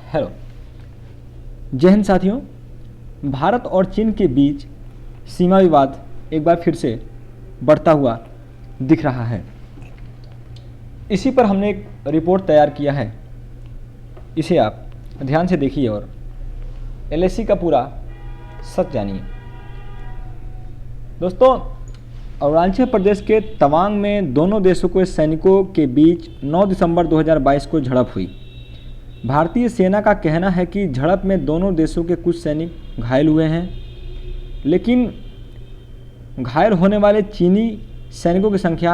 Hello जय हिंद साथियों। भारत और चीन के बीच सीमा विवाद एक बार फिर से बढ़ता हुआ दिख रहा है। इसी पर हमने एक रिपोर्ट तैयार किया है, इसे आप ध्यान से देखिए और एलएसी का पूरा सच जानिए। दोस्तों, अरुणाचल प्रदेश के तवांग में दोनों देशों के सैनिकों के बीच 9 दिसंबर 2022 को झड़प हुई। भारतीय सेना का कहना है कि झड़प में दोनों देशों के कुछ सैनिक घायल हुए हैं, लेकिन घायल होने वाले चीनी सैनिकों की संख्या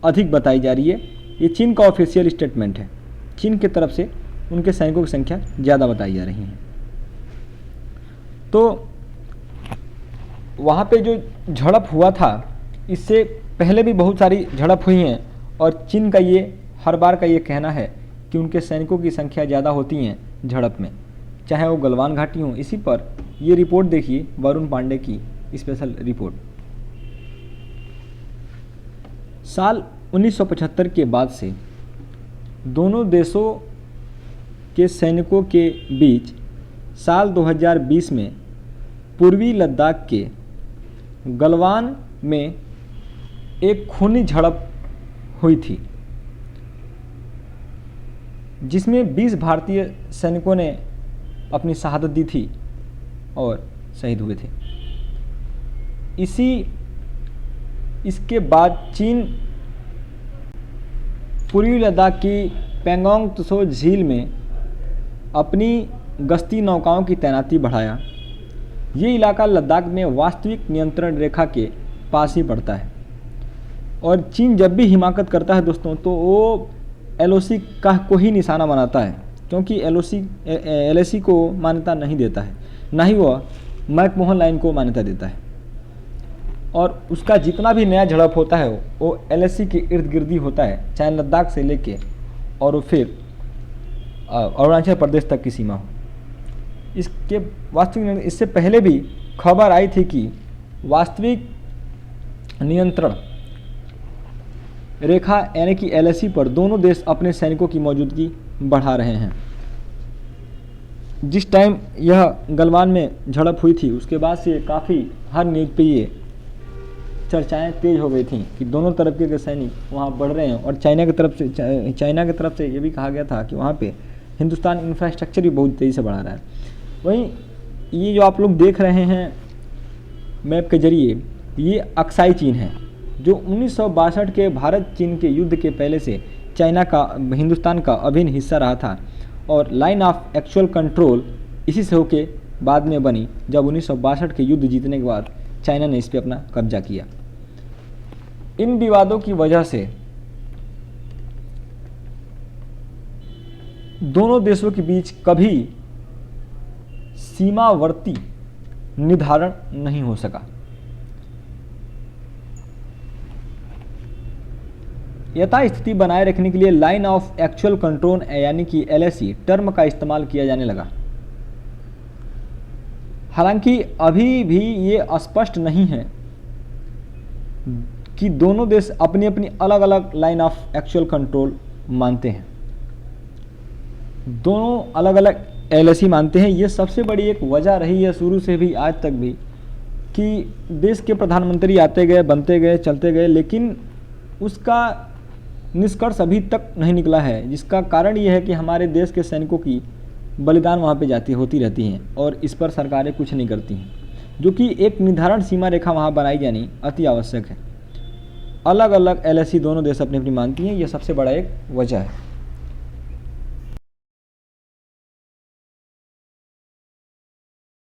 अधिक बताई जा रही है। ये चीन का ऑफिशियल स्टेटमेंट है। चीन की तरफ से उनके सैनिकों की संख्या ज़्यादा बताई जा रही है। तो वहाँ पे जो झड़प हुआ था, इससे पहले भी बहुत सारी झड़प हुई हैं और चीन का ये हर बार का ये कहना है कि उनके सैनिकों की संख्या ज़्यादा होती हैं झड़प में, चाहे वो गलवान घाटी हो। इसी पर ये रिपोर्ट देखिए, वरुण पांडे की स्पेशल रिपोर्ट। साल 1975 के बाद से दोनों देशों के सैनिकों के बीच साल 2020 में पूर्वी लद्दाख के गलवान में एक खूनी झड़प हुई थी, जिसमें 20 भारतीय सैनिकों ने अपनी शहादत दी थी और शहीद हुए थे। इसके बाद चीन पूर्वी लद्दाख की पेंगोंग त्सो झील में अपनी गश्ती नौकाओं की तैनाती बढ़ाया। ये इलाका लद्दाख में वास्तविक नियंत्रण रेखा के पास ही पड़ता है और चीन जब भी हिमाकत करता है दोस्तों, तो वो एलओसी का को ही निशाना बनाता है, क्योंकि एलएसी को मान्यता नहीं देता है, ना ही वह मैकमोहन लाइन को मान्यता देता है। और उसका जितना भी नया झड़प होता है वो एलएसी के इर्द गिर्द ही होता है, चाहे लद्दाख से लेके और वो फिर अरुणाचल प्रदेश तक की सीमा हो। इसके वास्तविक इससे पहले भी खबर आई थी कि वास्तविक नियंत्रण रेखा यानी कि एलएसी पर दोनों देश अपने सैनिकों की मौजूदगी बढ़ा रहे हैं। जिस टाइम यह गलवान में झड़प हुई थी, उसके बाद से काफ़ी हर न्यूज़ पे ये चर्चाएं तेज हो गई थी कि दोनों तरफ के सैनिक वहाँ बढ़ रहे हैं। और चाइना की तरफ से ये भी कहा गया था कि वहाँ पे हिंदुस्तान इंफ्रास्ट्रक्चर भी बहुत तेज़ी से बढ़ा रहा है। वहीं ये जो आप लोग देख रहे हैं मैप के जरिए, ये अक्साई चीन है, जो 1962 के भारत चीन के युद्ध के पहले से चाइना का हिंदुस्तान का अभिन्न हिस्सा रहा था। और लाइन ऑफ एक्चुअल कंट्रोल इसी से होके बाद में बनी, जब 1962 के युद्ध जीतने के बाद चाइना ने इस पर अपना कब्जा किया। इन विवादों की वजह से दोनों देशों के बीच कभी सीमावर्ती निर्धारण नहीं हो सका। यथास्थिति बनाए रखने के लिए लाइन ऑफ एक्चुअल कंट्रोल यानी कि एलएसी टर्म का इस्तेमाल किया जाने लगा। हालांकि अभी भी ये स्पष्ट नहीं है कि दोनों देश अपनी अपनी अलग अलग लाइन ऑफ एक्चुअल कंट्रोल मानते हैं। दोनों अलग अलग एलएसी मानते हैं। ये सबसे बड़ी एक वजह रही है शुरू से भी आज तक भी, कि देश के प्रधानमंत्री आते गए, बनते गए, चलते गए, लेकिन उसका निष्कर्ष अभी तक नहीं निकला है। जिसका कारण ये है कि हमारे देश के सैनिकों की बलिदान वहाँ पे होती रहती हैं और इस पर सरकारें कुछ नहीं करती हैं, जो कि एक निर्धारण सीमा रेखा वहाँ बनाई जानी अति आवश्यक है। अलग अलग एलएसी दोनों देश अपनी अपनी मानती हैं, यह सबसे बड़ा एक वजह है।